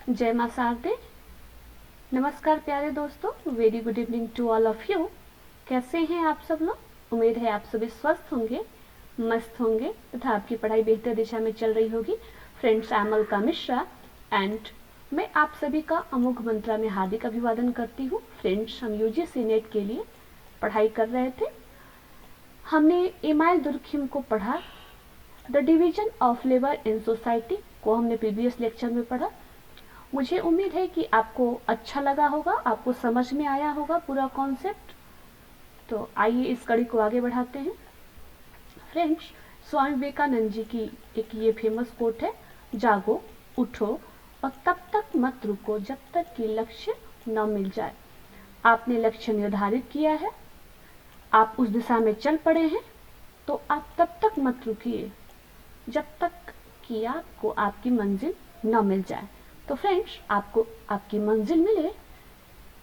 जय मां शारदे। नमस्कार प्यारे दोस्तों, very good evening to all of you. कैसे हैं आप सब लोग? उम्मीद है आप सभी स्वस्थ होंगे, मस्त होंगे तथा आपकी पढ़ाई बेहतर दिशा में चल रही होगी। Friends, I am Alka Mishra and मैं आप सभी का अमोघ मंत्रा में हार्दिक अभिवादन करती हूँ। फ्रेंड्स, हम यूजीसी नेट के लिए पढ़ाई कर रहे थे। हमने इमाइल दुर्खिम को पढ़ा। The division of labour in society को हमने प्रीवियस लेक्चर में पढ़ा। मुझे उम्मीद है कि आपको अच्छा लगा होगा, आपको समझ में आया होगा पूरा कॉन्सेप्ट। तो आइए इस कड़ी को आगे बढ़ाते हैं। फ्रेंड्स, स्वामी विवेकानंद जी की एक ये फेमस कोट है, जागो, उठो और तब तक मत रुको जब तक कि लक्ष्य न मिल जाए। आपने लक्ष्य निर्धारित किया है, आप उस दिशा में चल पड़े हैं, तो आप तब तक मत रुकिए जब तक कि आपको आपकी मंजिल न मिल जाए। तो फ्रेंड्स, आपको आपकी मंजिल मिले,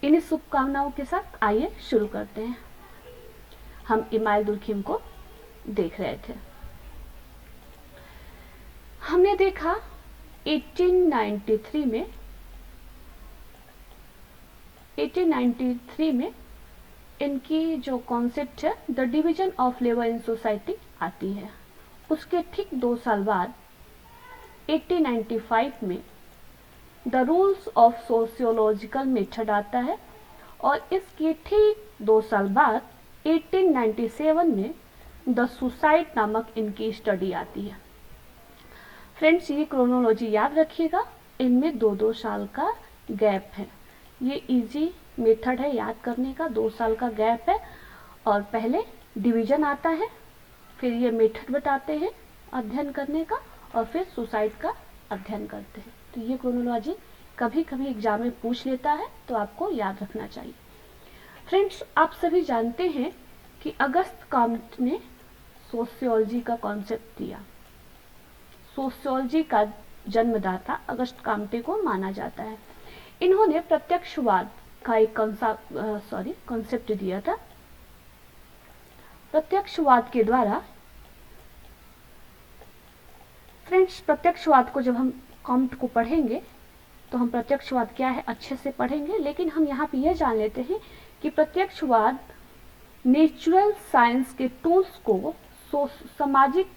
इन्हीं शुभकामनाओं के साथ आइए शुरू करते हैं। हम इमाइल दुर्खिम को देख रहे थे। हमने देखा 1893 में इनकी जो कॉन्सेप्ट है the division of labour in society आती है। उसके ठीक 2 साल बाद 1895 में the rules of sociological method आता है और इसके ठीक 2 साल बाद 1897 में द सुसाइड नामक इनकी स्टडी आती है। फ्रेंड्स, ये क्रोनोलॉजी याद रखिएगा, इनमें 2-2 साल का गैप है। ये इजी मेथड है याद करने का, 2 साल का गैप है और पहले डिवीजन आता है, फिर ये मेथड बताते हैं अध्ययन करने का और फिर सुसाइड का अध्ययन करते हैं। तो ये क्रोनोलॉजी कभी कभी एग्जाम में पूछ लेता है, तो आपको याद रखना चाहिए। फ्रेंड्स, आप सभी जानते हैं कि अगस्त कॉम्ट ने सोशियोलॉजी का कॉन्सेप्ट दिया। सोशियोलॉजी का जन्मदाता अगस्त काम्टे को माना जाता है। इन्होंने प्रत्यक्षवाद का एक कॉन्सेप्ट दिया था। प्रत्यक्षवाद के द्वारा, फ्रेंड्स, प्रत्यक्षवाद को जब हम कॉम्ट को पढ़ेंगे तो हम प्रत्यक्षवाद क्या है अच्छे से पढ़ेंगे, लेकिन हम यहाँ पे यह जान लेते हैं कि प्रत्यक्षवाद नेचुरल साइंस के टूल्स को सामाजिक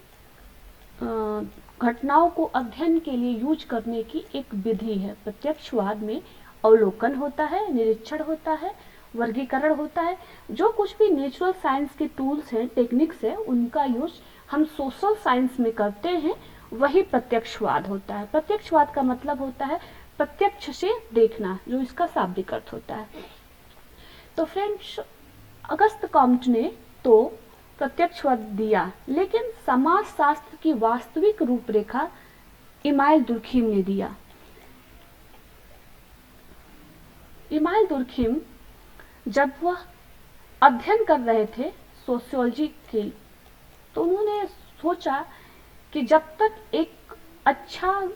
घटनाओं को अध्ययन के लिए यूज करने की एक विधि है। प्रत्यक्षवाद में अवलोकन होता है, निरीक्षण होता है, वर्गीकरण होता है। जो कुछ भी नेचुरल साइंस के टूल्स हैं, टेक्निक्स हैं, उनका यूज हम सोशल साइंस में करते हैं, वही प्रत्यक्षवाद होता है। प्रत्यक्षवाद का मतलब होता है प्रत्यक्ष से देखना, जो इसका शाब्दिक अर्थ होता है। तो फ्रेंड्स, अगस्त कॉम्ट ने तो प्रत्यक्षवाद दिया, लेकिन समाजशास्त्र की वास्तविक रूपरेखा इमाइल दुर्खिम ने दिया। इमाइल दुर्खिम जब वह अध्ययन कर रहे थे सोशियोलॉजी के, तो उन्होंने सोचा कि जब तक एक अच्छा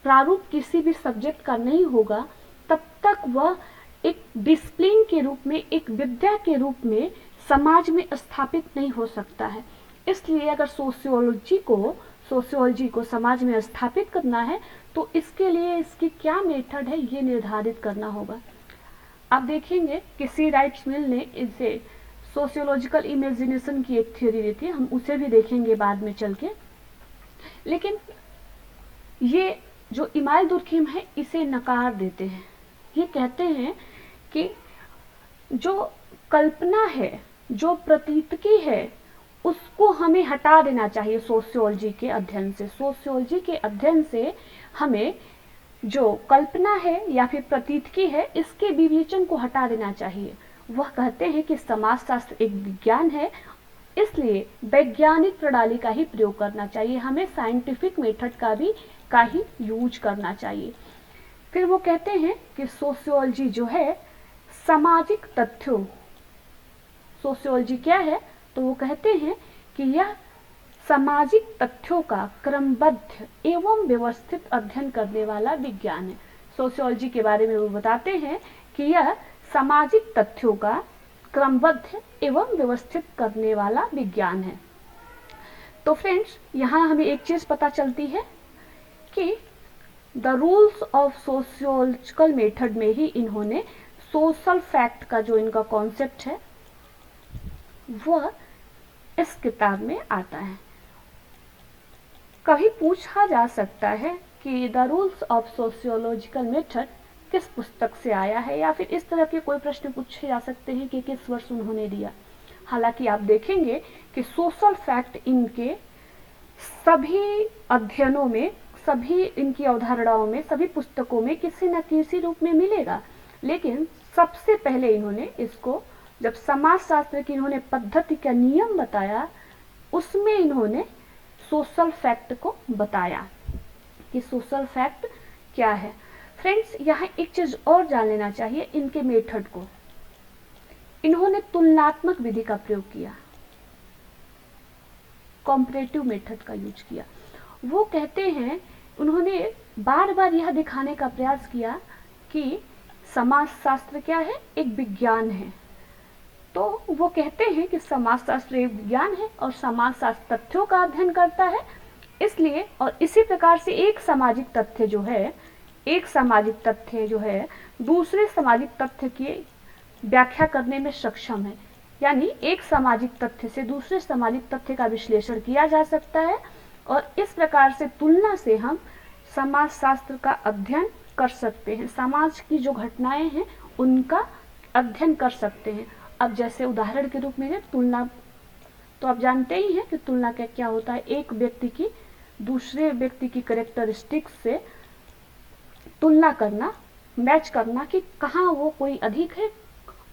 प्रारूप किसी भी सब्जेक्ट का नहीं होगा, तब तक वह एक डिसिप्लिन के रूप में, एक विद्या के रूप में समाज में स्थापित नहीं हो सकता है। इसलिए अगर सोशियोलॉजी को समाज में स्थापित करना है, तो इसके लिए इसकी क्या मेथड है ये निर्धारित करना होगा। आप देखेंगे कि सी राइट्स मिल ने इसे सोशियोलॉजिकल इमेजिनेशन की एक थ्योरी दी थी, हम उसे भी देखेंगे बाद में चल के। लेकिन ये जो इमाइल दुर्खिम है इसे नकार देते हैं। ये कहते हैं कि जो कल्पना है, जो प्रतीतकी है, उसको हमें हटा देना चाहिए सोशियोलॉजी के अध्ययन से। सोशियोलॉजी के अध्ययन से हमें जो कल्पना है या फिर प्रतीतकी है, इसके विवेचन को हटा देना चाहिए। वह कहते हैं कि समाजशास्त्र एक विज्ञान है, इसलिए वैज्ञानिक प्रणाली का ही प्रयोग करना चाहिए, हमें साइंटिफिक मेथड का ही यूज करना चाहिए। फिर वो कहते हैं कि सोशियोलॉजी जो है सामाजिक तथ्यों, सोशियोलॉजी क्या है, तो वो कहते हैं कि यह सामाजिक तथ्यों का क्रमबद्ध एवं व्यवस्थित अध्ययन करने वाला विज्ञान है। सोशियोलॉजी के बारे में वो बताते हैं कि यह सामाजिक तथ्यों का क्रमबद्ध एवं व्यवस्थित करने वाला विज्ञान है। तो फ्रेंड्स, यहाँ हमें एक चीज पता चलती है कि the rules of sociological method में ही इन्होंने सोशल फैक्ट का जो इनका कॉन्सेप्ट है वह इस किताब में आता है। कभी पूछा जा सकता है कि the rules of sociological method किस पुस्तक से आया है, या फिर इस तरह के कोई प्रश्न पूछे जा सकते हैं कि किस वर्ष उन्होंने दिया। हालांकि आप देखेंगे कि सोशल फैक्ट इनके सभी अध्ययनों में, सभी इनकी अवधारणाओं में, सभी पुस्तकों में किसी न किसी रूप में मिलेगा, लेकिन सबसे पहले इन्होंने इसको, जब समाजशास्त्र की इन्होंने पद्धति का नियम बताया, उसमें इन्होंने सोशल फैक्ट को बताया कि सोशल फैक्ट क्या है। फ्रेंड्स, यहाँ एक चीज और जान लेना चाहिए इनके मेथड को। इन्होंने तुलनात्मक विधि का प्रयोग किया, कॉम्परेटिव मेथड का यूज किया। वो कहते हैं, उन्होंने बार बार यह दिखाने का प्रयास किया कि समाजशास्त्र क्या है, एक विज्ञान है। तो वो कहते हैं कि समाजशास्त्र एक विज्ञान है और समाजशास्त्र तथ्यों का अध्ययन करता है, इसलिए और इसी प्रकार से एक सामाजिक तथ्य जो है दूसरे सामाजिक तथ्य की व्याख्या करने में सक्षम है। यानी एक सामाजिक तथ्य से दूसरे सामाजिक तथ्य का विश्लेषण किया जा सकता है और इस प्रकार से तुलना से हम समाजशास्त्र का अध्ययन कर सकते हैं, समाज की जो घटनाएं हैं उनका अध्ययन कर सकते हैं। अब जैसे उदाहरण के रूप में तुलना, तो आप जानते ही हैं कि तुलना क्या होता है, एक व्यक्ति की दूसरे व्यक्ति की कैरेक्टरिस्टिक्स से तुलना करना, मैच करना कि कहाँ वो कोई अधिक है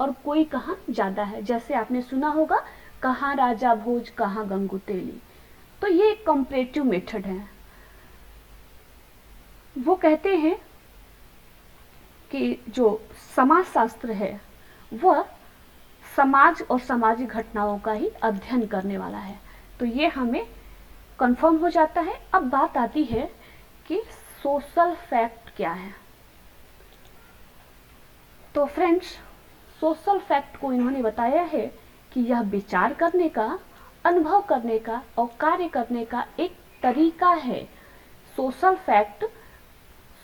और कोई कहाँ ज्यादा है। जैसे आपने सुना होगा, कहाँ राजा भोज कहाँ गंगू तेली। तो ये एक कंपैरेटिव मेथड है। वो कहते हैं कि जो समाजशास्त्र है वह समाज और सामाजिक घटनाओं का ही अध्ययन करने वाला है। तो ये हमें कंफर्म हो जाता है। अब बात आती है कि सोशल फैक्ट क्या है। तो फ्रेंड्स, सोशल फैक्ट को इन्होंने बताया है कि यह विचार करने का, अनुभव करने का और कार्य करने का एक तरीका है। सोशल फैक्ट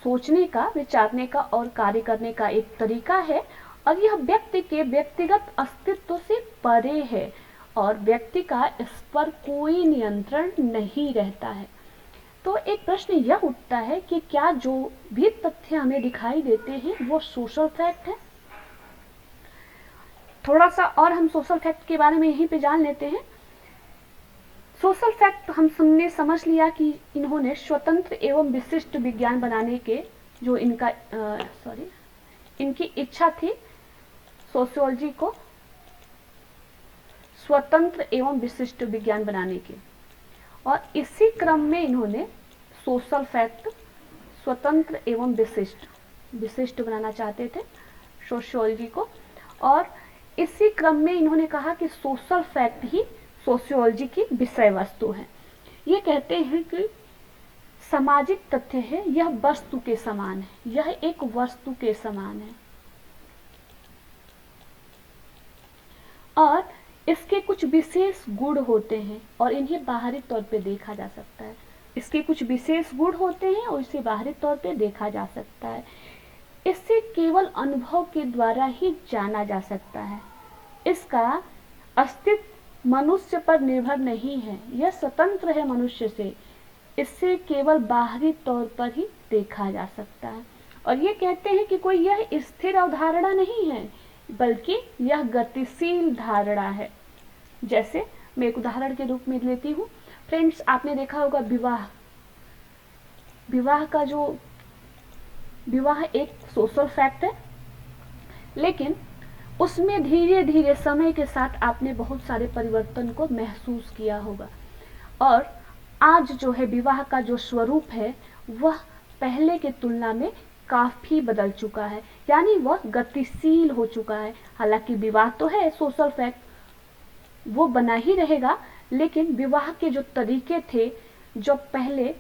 सोचने का, विचारने का और कार्य करने का एक तरीका है और यह व्यक्ति के व्यक्तिगत अस्तित्व से परे है और व्यक्ति का इस पर कोई नियंत्रण नहीं रहता है। तो एक प्रश्न यह उठता है कि क्या जो भी तथ्य हमें दिखाई देते हैं वो सोशल फैक्ट है। थोड़ा सा और हम सोशल फैक्ट के बारे में यहीं पे जान लेते हैं। सोशल फैक्ट हमने समझ लिया कि इन्होंने स्वतंत्र एवं विशिष्ट विज्ञान बनाने के जो इनकी इच्छा थी, सोशियोलॉजी को स्वतंत्र एवं विशिष्ट विज्ञान बनाने की, और इसी क्रम में इन्होंने सोशल फैक्ट स्वतंत्र एवं विशिष्ट बनाना चाहते थे सोशियोलॉजी को। और इसी क्रम में इन्होंने कहा कि सोशल फैक्ट ही सोशियोलॉजी की विषय वस्तु है। ये कहते हैं कि सामाजिक तथ्य है, यह वस्तु के समान है, यह एक वस्तु के समान है और इसके कुछ विशेष गुण होते हैं और इन्हें बाहरी तौर पे देखा जा सकता है। इसके कुछ विशेष गुण होते हैं और इसे बाहरी तौर पे देखा जा सकता है। इससे केवल अनुभव के द्वारा ही जाना जा सकता है। इसका अस्तित्व मनुष्य पर निर्भर नहीं है, यह स्वतंत्र है मनुष्य से। इससे केवल बाहरी तौर पर ही देखा जा सकता है। और ये कहते हैं कि कोई यह स्थिर अवधारणा नहीं है, बल्कि यह गतिशील धारणा है। जैसे मैं एक उदाहरण के रूप में लेती हूँ। फ्रेंड्स, आपने देखा होगा विवाह एक सोशल फैक्ट है, लेकिन उसमें धीरे धीरे समय के साथ आपने बहुत सारे परिवर्तन को महसूस किया होगा और आज जो है विवाह का जो स्वरूप है वह पहले के तुलना में काफी बदल चुका है, यानी वह गतिशील हो चुका है। हालांकि विवाह तो है सोशल फैक्ट, वो बना ही रहेगा, लेकिन विवाह के जो तरीके थे, जो पहले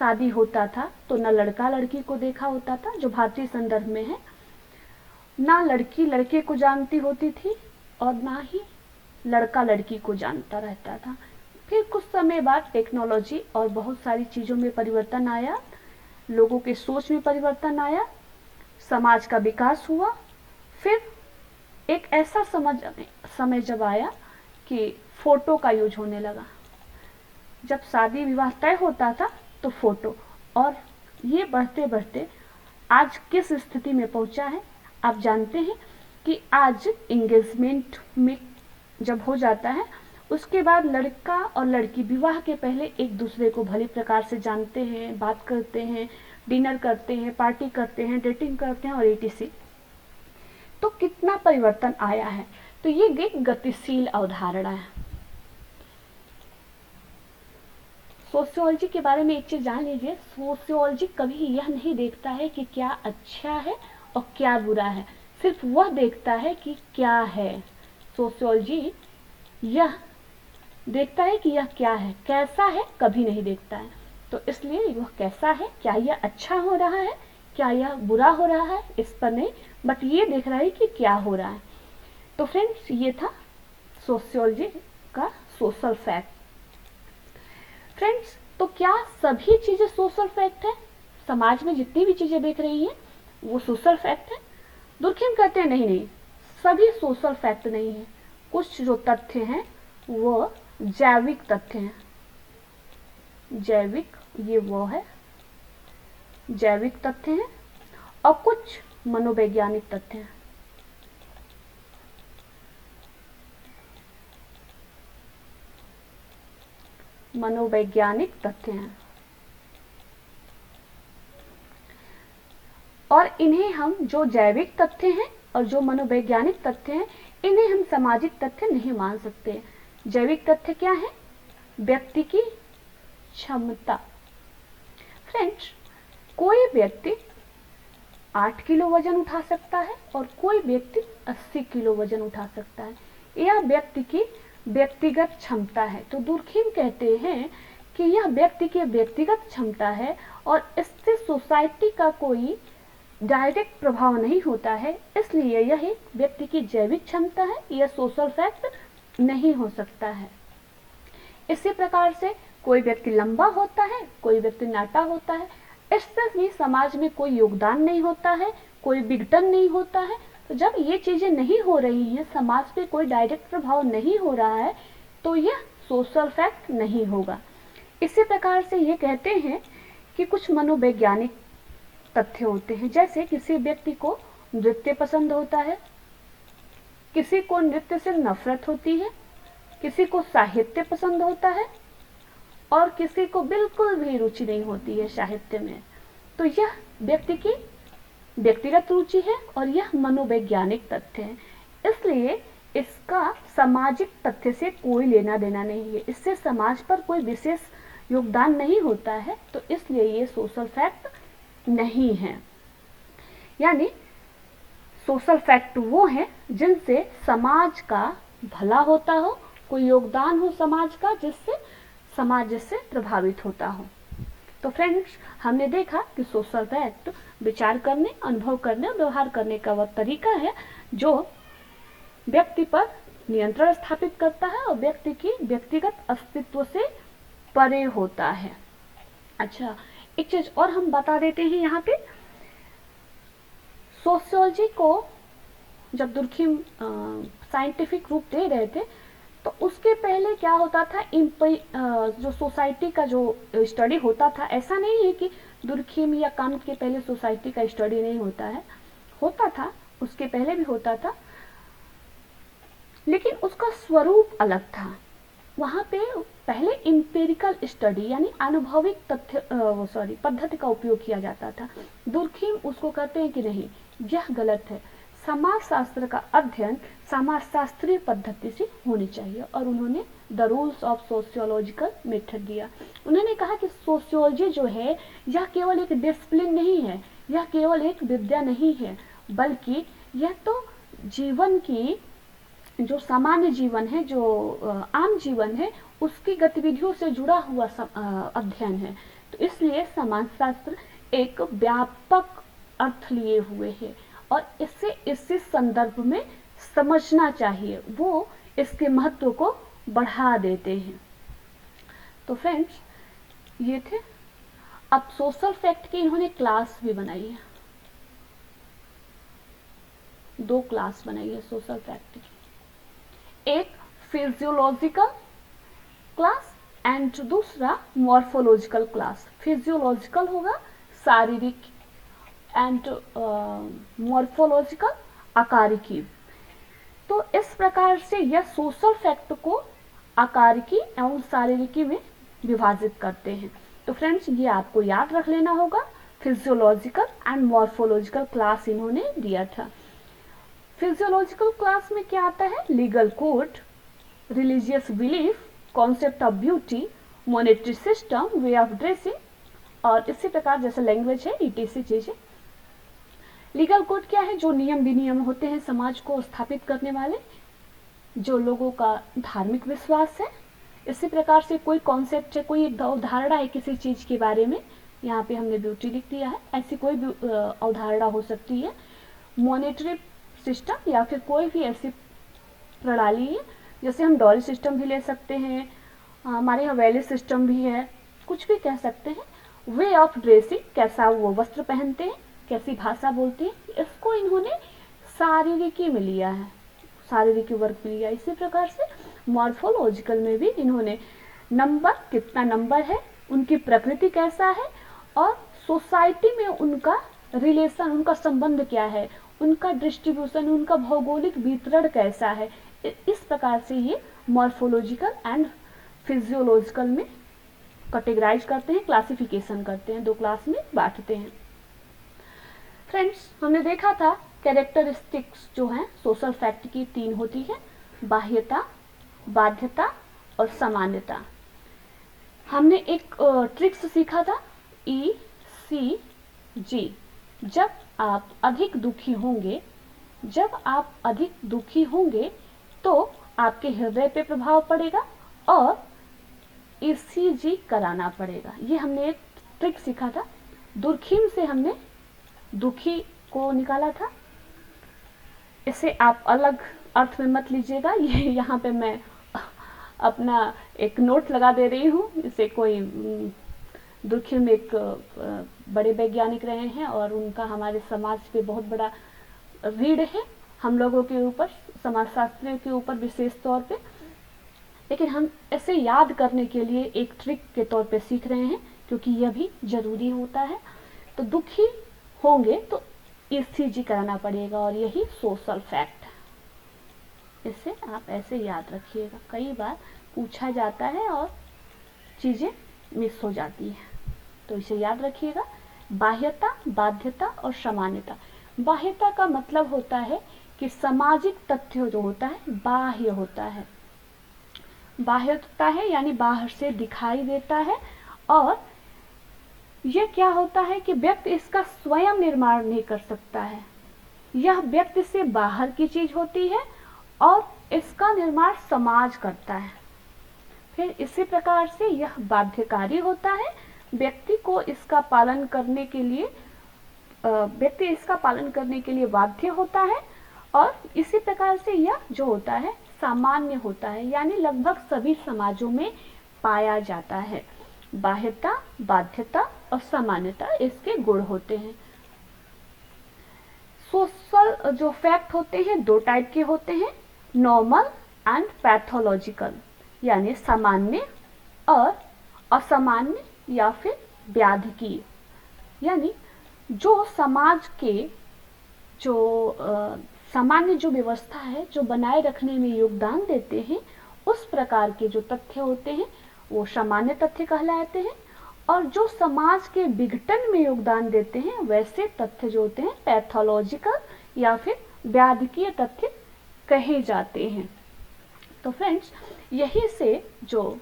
शादी होता था तो न लड़का लड़की को देखा होता था, जो भारतीय संदर्भ में है, ना लड़की लड़के को जानती होती थी और ना ही लड़का लड़की को जानता रहता था। फिर कुछ समय बाद टेक्नोलॉजी और बहुत सारी चीजों में परिवर्तन आया, लोगों के सोच में परिवर्तन आया, समाज का विकास हुआ। फिर एक ऐसा समय जब आया कि फोटो का यूज होने लगा। जब शादी विवाह तय होता था तो फोटो, और ये बढ़ते बढ़ते आज किस स्थिति में पहुंचा है आप जानते हैं कि आज एंगेजमेंट में जब हो जाता है उसके बाद लड़का और लड़की विवाह के पहले एक दूसरे को भली प्रकार से जानते हैं, बात करते हैं, डिनर करते हैं, पार्टी करते हैं, डेटिंग करते हैं और etc। तो कितना परिवर्तन आया है। तो ये एक गतिशील अवधारणा है। सोशियोलॉजी के बारे में एक चीज जान लीजिए, सोशियोलॉजी कभी यह नहीं देखता है कि क्या अच्छा है और क्या बुरा है, सिर्फ वह देखता है कि क्या है। सोशियोलॉजी यह देखता है कि यह क्या है, कैसा है कभी नहीं देखता है। तो इसलिए वह कैसा है, क्या यह अच्छा हो रहा है, क्या यह बुरा हो रहा है, इस पर नहीं, बट ये देख रहा है कि क्या हो रहा है। तो फ्रेंड्स, ये था सोशियोलॉजी का सोशल फैक्ट। फ्रेंड्स, तो क्या सभी चीजें सोशल फैक्ट है? समाज में जितनी भी चीजें देख रही हैं वो सोशल फैक्ट है? दुर्खिम कहते हैं नहीं नहीं, सभी सोशल फैक्ट नहीं है। कुछ जो तथ्य हैं वो जैविक तथ्य हैं। जैविक, ये वो है जैविक तथ्य हैं, और कुछ मनोवैज्ञानिक तथ्य हैं। मनोवैज्ञानिक तथ्य हैं, और इन्हें हम, जो जैविक तथ्य हैं और जो मनोवैज्ञानिक तथ्य हैं, इन्हें हम सामाजिक तथ्य नहीं मान सकते। जैविक तथ्य क्या है? व्यक्ति की क्षमता। फ्रेंड्स, कोई व्यक्ति 8 किलो वजन उठा सकता है और कोई व्यक्ति 80 किलो वजन उठा सकता है। यह व्यक्ति की व्यक्तिगत क्षमता है। तो दुर्खिम कहते हैं कि यह व्यक्ति की व्यक्तिगत क्षमता है और इससे सोसाइटी का कोई डायरेक्ट प्रभाव नहीं होता है, इसलिए यह एक व्यक्ति की जैविक क्षमता है, यह सोशल फैक्ट नहीं हो सकता है। इसी प्रकार से कोई व्यक्ति लंबा होता है, कोई व्यक्ति नाटा होता है, इससे भी समाज में कोई योगदान नहीं होता है, कोई विघटन नहीं होता है। तो जब ये चीजें नहीं हो रही हैं, समाज पे कोई डायरेक्ट प्रभाव नहीं हो रहा है, तो यह सोशल फैक्ट नहीं होगा। इसी प्रकार से ये कहते हैं कि कुछ मनोवैज्ञानिक तथ्य होते हैं, जैसे किसी व्यक्ति को नृत्य पसंद होता है, किसी को नृत्य से नफरत होती है, किसी को साहित्य पसंद होता है और किसी को बिल्कुल भी रुचि नहीं होती है साहित्य में। तो यह व्यक्ति की व्यक्तिगत रुचि है और यह मनोवैज्ञानिक तथ्य है, इसलिए इसका सामाजिक तथ्य से कोई लेना देना नहीं है, इससे समाज पर कोई विशेष योगदान नहीं होता है, तो इसलिए ये सोशल फैक्ट नहीं है। यानी सोशल फैक्ट वो है जिनसे समाज का भला होता हो, कोई योगदान हो समाज का, जिससे समाज जिससे प्रभावित होता हो। तो फ्रेंड्स, हमने देखा कि सोशल फैक्ट विचार करने, अनुभव करने और व्यवहार करने का वह तरीका है जो व्यक्ति पर नियंत्रण स्थापित करता है और व्यक्ति की व्यक्तिगत अस्तित्व से परे होता है। अच्छा, एक चीज और हम बता देते हैं यहाँ पे, सोशियोलॉजी को जब दुर्खिम साइंटिफिक रूप दे रहे थे तो उसके पहले क्या होता था, जो सोसाइटी का जो स्टडी होता था, ऐसा नहीं है कि दुर्खिम या कांट के पहले सोसाइटी का स्टडी नहीं होता है, होता था, उसके पहले भी होता था, लेकिन उसका स्वरूप अलग था। वहां पे पहले इंपेरिकल स्टडी यानी अनुभविक पद्धति का उपयोग किया जाता था। दुर्खिम उसको कहते हैं कि नहीं, यह गलत है, समाज शास्त्र का अध्ययन समाजशास्त्रीय पद्धति से होनी चाहिए, और उन्होंने the rules of sociological method दिया। उन्होंने कहा कि सोशियोलॉजी जो है यह केवल एक डिसिप्लिन नहीं है, यह केवल एक विद्या नहीं है, बल्कि यह तो जीवन की, जो सामान्य जीवन है, जो आम जीवन है, उसकी गतिविधियों से जुड़ा हुआ अध्ययन है। तो इसलिए समाजशास्त्र एक व्यापक अर्थ लिए हुए है और इसे इसी संदर्भ में समझना चाहिए, वो इसके महत्व को बढ़ा देते हैं। तो फ्रेंड्स, ये थे अब सोशल फैक्ट की इन्होंने क्लास भी बनाई है, 2 क्लास बनाई है सोशल फैक्ट की, एक फिजियोलॉजिकल क्लास एंड दूसरा मॉर्फोलॉजिकल क्लास। फिजियोलॉजिकल होगा शारीरिक एंड मॉर्फोलॉजिकल आकारिकी। तो इस प्रकार से यह सोशल फैक्ट को आकारिकी एवं शारीरिकी में विभाजित करते हैं। तो फ्रेंड्स ये आपको याद रख लेना होगा, फिजियोलॉजिकल एंड मॉर्फोलॉजिकल क्लास इन्होंने दिया था। फिजियोलॉजिकल क्लास में क्या आता है, legal code, religious belief, concept of beauty, monetary system, way of dressing और इसी प्रकार जैसे लैंग्वेज है ईटीसी चीजें। लीगल कोड क्या है, जो नियम विनियम होते हैं समाज को स्थापित करने वाले, जो लोगों का धार्मिक विश्वास है। इसी प्रकार से कोई कॉन्सेप्ट है, कोई अवधारणा है किसी चीज के बारे में, यहाँ पे हमने ब्यूटी लिख दिया है, ऐसी कोई भी अवधारणा हो सकती है। मॉनेटरी सिस्टम या फिर कोई भी ऐसी प्रणाली है, जैसे हम डॉलर सिस्टम भी ले सकते हैं, हमारे यहाँ वैल्यू सिस्टम भी है, कुछ भी कह सकते हैं। वे ऑफ ड्रेसिंग, कैसा वो वस्त्र पहनते हैं, कैसी भाषा बोलते हैं, इसको इन्होंने शारीरिकी में लिया है, शारीरिक वर्ग में लिया। इसी प्रकार से मॉर्फोलॉजिकल में भी इन्होंने नंबर, कितना नंबर है, उनकी प्रकृति कैसा है और सोसाइटी में उनका रिलेशन, उनका संबंध क्या है, उनका डिस्ट्रीब्यूशन, उनका भौगोलिक वितरण कैसा है, इस प्रकार से ये मॉर्फोलॉजिकल एंड फिजियोलॉजिकल में कैटेगराइज करते हैं, क्लासिफिकेशन करते हैं, 2 क्लास में बांटते हैं। फ्रेंड्स हमने देखा था कैरेक्टरिस्टिक्स जो हैं सोशल फैक्ट की 3 होती है, बाह्यता, बाध्यता और सामान्यता। हमने एक ट्रिक्स सीखा था ECG। जब आप अधिक दुखी होंगे तो आपके हृदय पे प्रभाव पड़ेगा और ECG कराना पड़ेगा। ये हमने एक ट्रिक सीखा था। दुर्खीम से हमने दुखी को निकाला था। इसे आप अलग अर्थ में मत लीजिएगा, ये यहाँ पे मैं अपना एक नोट लगा दे रही हूँ। इसे कोई दुर्खीम एक बड़े वैज्ञानिक रहे हैं और उनका हमारे समाज पे बहुत बड़ा रीढ़ है, हम लोगों के ऊपर, समाजशास्त्रियों के ऊपर विशेष तौर पे। लेकिन हम इसे याद करने के लिए एक ट्रिक के तौर पे सीख रहे हैं, क्योंकि यह भी जरूरी होता है। तो दुखी होंगे तो ECG कराना पड़ेगा और यही सोशल फैक्ट है। इसे आप ऐसे याद रखिएगा, कई बार पूछा जाता है और चीजें मिस हो जाती हैं, तो इसे याद रखिएगा। बाह्यता, बाध्यता और सामान्यता। बाह्यता का मतलब होता है कि सामाजिक तथ्य जो होता है बाह्य होता है, बाह्य होता है यानी बाहर से दिखाई देता है, और यह क्या होता है कि व्यक्ति इसका स्वयं निर्माण नहीं कर सकता है, यह व्यक्ति से बाहर की चीज होती है और इसका निर्माण समाज करता है। फिर इसी प्रकार से यह बाध्यकारी होता है, व्यक्ति को इसका पालन करने के लिए बाध्य होता है, और इसी प्रकार से यह जो होता है सामान्य होता है, यानी लगभग सभी समाजों में पाया जाता है। बाह्यता, बाध्यता और सामान्यता इसके गुण होते हैं। सोशल जो फैक्ट होते हैं 2 टाइप के होते हैं, नॉर्मल एंड पैथोलॉजिकल, यानी सामान्य और असामान्य या फिर व्याधिकीय। यानी जो समाज के जो सामान्य जो व्यवस्था है जो बनाए रखने में योगदान देते हैं, उस प्रकार के जो तथ्य होते हैं वो सामान्य तथ्य कहलाते हैं, और जो समाज के विघटन में योगदान देते हैं वैसे तथ्य जो होते हैं पैथोलॉजिकल या फिर व्याधिकीय तथ्य कहे जाते हैं। तो फ्रेंड्स यही से जो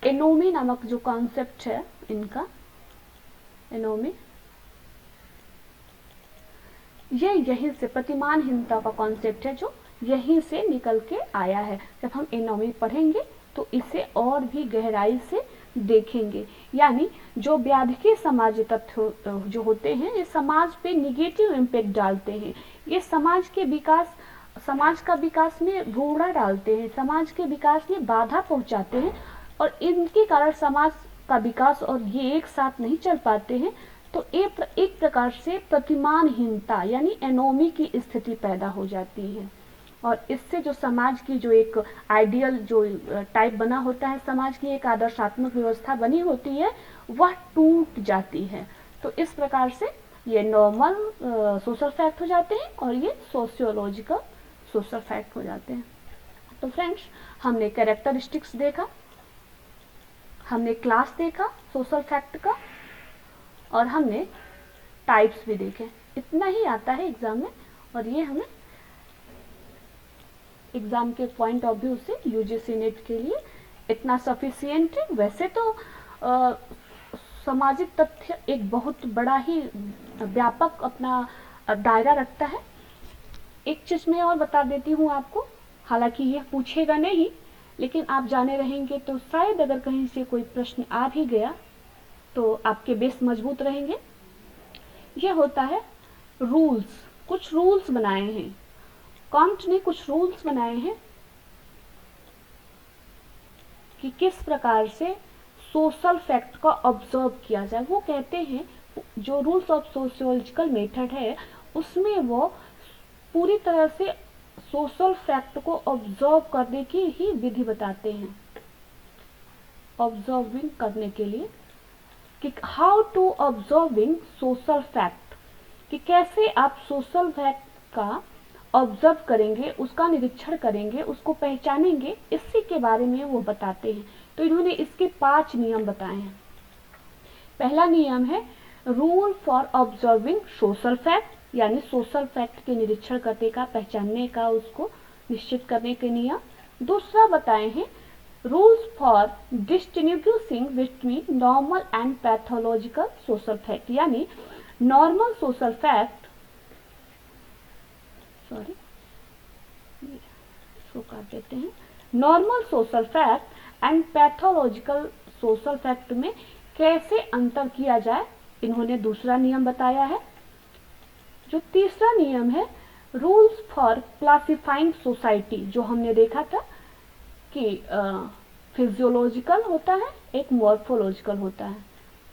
एनोमी नामक जो कॉन्सेप्ट है इनका, एनोमी, ये यहीं से प्रतिमानहीनता का कॉन्सेप्ट है जो यहीं से निकल के आया है। जब हम एनोमी पढ़ेंगे तो इसे और भी गहराई से देखेंगे, यानी जो व्याधिकीय समाज तत्व जो होते हैं ये समाज पे निगेटिव इम्पैक्ट डालते हैं, ये समाज का विकास में रोड़ा डालते हैं, समाज के विकास में बाधा पहुंचाते हैं, और इनके कारण समाज का विकास और ये एक साथ नहीं चल पाते हैं तो एक प्रकार से प्रतिमानहीनता यानी एनोमी की स्थिति पैदा हो जाती है और इससे जो समाज की जो एक आइडियल जो टाइप बना होता है, समाज की एक आदर्शात्मक व्यवस्था बनी होती है, वह टूट जाती है। तो इस प्रकार से ये नॉर्मल सोशल फैक्ट हो जाते हैं और ये सोशियोलॉजिकल सोशल फैक्ट हो जाते हैं। तो फ्रेंड्स, हमने कैरेक्टरिस्टिक्स देखा, हमने क्लास देखा सोशल फैक्ट का और हमने टाइप्स भी देखे। इतना ही आता है एग्जाम में और ये हमें एग्जाम के पॉइंट ऑफ व्यू से यूजीसी नेट के लिए इतना सफिशिएंट है। वैसे तो सामाजिक तथ्य एक बहुत बड़ा ही व्यापक अपना दायरा रखता है। एक चीज मैं और बता देती हूँ आपको, हालांकि यह पूछेगा नहीं लेकिन आप जाने रहेंगे तो शायद अगर कहीं से कोई प्रश्न आ भी गया तो आपके बेस मजबूत रहेंगे। यह होता है रूल्स। कुछ रूल्स बनाए हैं, कांट ने कुछ रूल्स बनाए हैं कि किस प्रकार से सोशल फैक्ट का ऑब्जर्व किया जाए। वो कहते हैं जो रूल्स ऑफ सोशियोलॉजिकल मेथड है उसमें वो पूरी तरह से सोशल फैक्ट को ऑब्जर्व करने की ही विधि बताते हैं, ऑब्जर्विंग करने के लिए कि how to observing social fact, कि कैसे आप सोशल फैक्ट का ऑब्जर्व करेंगे, उसका निरीक्षण करेंगे, उसको पहचानेंगे, इसी के बारे में वो बताते हैं। तो इन्होंने इसके 5 नियम बताए हैं। पहला नियम है rule for observing social fact, यानी सोशल फैक्ट के निरीक्षण करने का, पहचानने का, उसको निश्चित करने के नियम। दूसरा बताए हैं rules for distinguishing between normal and pathological social fact, यानी नॉर्मल सोशल फैक्ट, सॉरी इसको काट देते हैं, normal social fact and pathological social fact में कैसे अंतर किया जाए, इन्होंने दूसरा नियम बताया है। जो तीसरा नियम है रूल्स फॉर क्लासिफाइंग सोसाइटी, जो हमने देखा था कि फिजियोलॉजिकल होता है, एक मॉर्फोलॉजिकल होता है,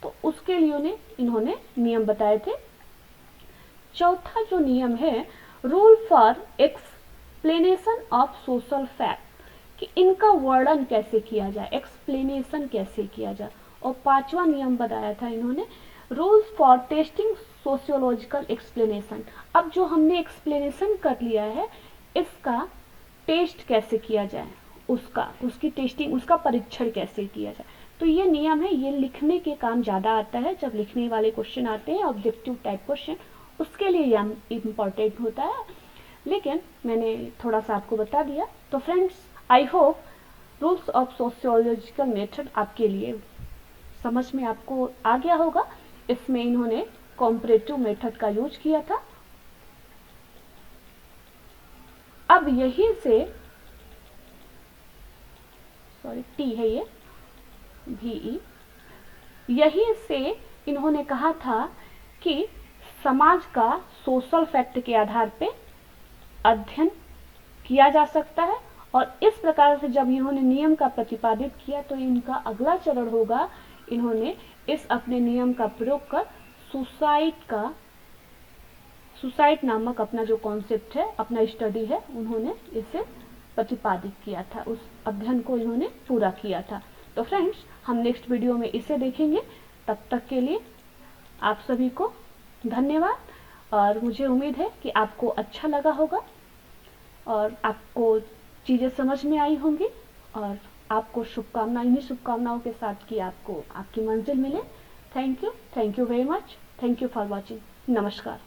तो उसके लिए इन्होंने नियम बताए थे। चौथा जो नियम है rule for explanation of social fact, कि इनका वर्णन कैसे किया जाए, एक्सप्लेनेशन कैसे किया जाए। और 5वां नियम बताया था इन्होंने rules for testing sociological explanation. अब जो हमने एक्सप्लेनेशन कर लिया है इसका टेस्ट कैसे किया जाए, उसकी टेस्टिंग, उसका परीक्षण कैसे किया जाए। तो ये नियम है, ये लिखने के काम ज़्यादा आता है, जब लिखने वाले क्वेश्चन आते हैं ऑब्जेक्टिव टाइप क्वेश्चन, उसके लिए ये इम्पोर्टेंट होता है, लेकिन मैंने थोड़ा सा आपको बता दिया। तो friends, I hope rules of sociological method आपके लिए समझ में आपको आ गया होगा। इसमें इन्होंने कॉम्परेटिव मेथड का यूज किया था। अब यहीं से, सॉरी टी है ये, VE, यहीं से इन्होंने कहा था कि समाज का सोशल फैक्ट के आधार पे अध्ययन किया जा सकता है। और इस प्रकार से जब इन्होंने नियम का प्रतिपादित किया तो इनका अगला चरण होगा, इन्होंने इस अपने नियम का प्रयोग कर सुसाइड नामक अपना जो कॉन्सेप्ट है, अपना स्टडी है, उन्होंने इसे प्रतिपादित किया था, उस अध्ययन को इन्होंने पूरा किया था। तो फ्रेंड्स, हम नेक्स्ट वीडियो में इसे देखेंगे। तब तक के लिए आप सभी को धन्यवाद और मुझे उम्मीद है कि आपको अच्छा लगा होगा और आपको चीज़ें समझ में आई होंगी और आपको शुभकामनाएं, इन्हीं शुभकामनाओं के साथ कि आपको आपकी मंजिल मिले। Thank you very much, thank you for watching. नमस्कार।